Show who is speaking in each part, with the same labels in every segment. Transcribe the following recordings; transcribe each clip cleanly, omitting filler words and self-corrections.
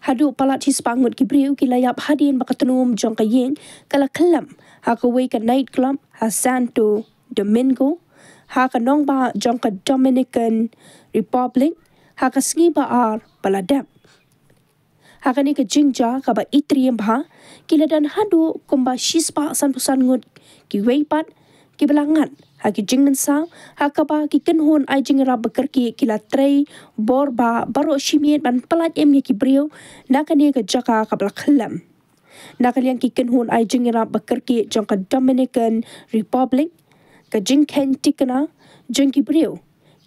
Speaker 1: hadu palat hispangut kibriu kilayap hadin bakatanum jong kayeng kala kelam hakaway ka nightclub ha Santo Domingo ha ka nongba jong ka Dominican Republic ha ka sngiba ar baladap ha ka ni ka jingja ka ba itriem ba kiladan hadu kumba shispa san pusan ngut ki weipat ki belangan ha ki jingnan sa ha ka ba ki kenhun ai jingra bekerki kila trei borba baro shimiet ban pelat em ki brio na ka ni ka jaka ka bla khalam na ka liang ki kenhun ai jingra bekerki jong ka Dominican Republic ka jingken tikana jong ki brio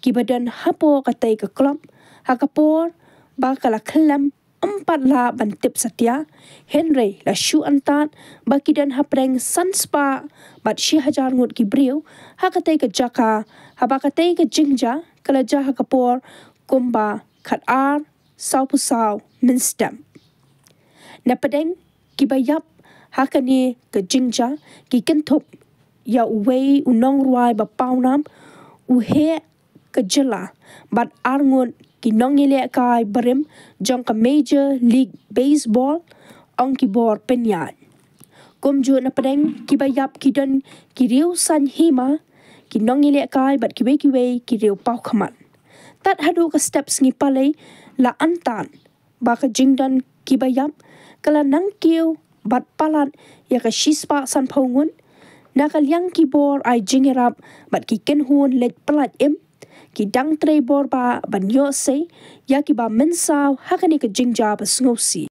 Speaker 1: ki badan hapo ka tai ka club ha ka por ba kala khalam 4 la bantip satya Henry la shu antat bakidan hapreng sanspa bat shi hajar ngut kibriu hakatai ka jaka habakatai ka jingja kala jaha kapor kumba khat ar sau pusau minstam na padeng kibayap hakani ka jingja ki kentup ya uwei unong ruai ba paunam uhe ka jela bat arngut kinongile kai barim jong ka Major League Baseball ong kibor penyan kumju na padeng kibayap kidan kiriu san hima kinongile kai bat kiwe kiriu pau khaman tat hadu ka steps ngi palai la antan ba ka jingdan kibayap kala nangkiu bat palat ya ka shispa san phongun na ka liang kibor ai jingerap bat ki kenhun let palat em ki dang trei borba ban yo se ya ki ba mensau hakani ka jingja ba sngosi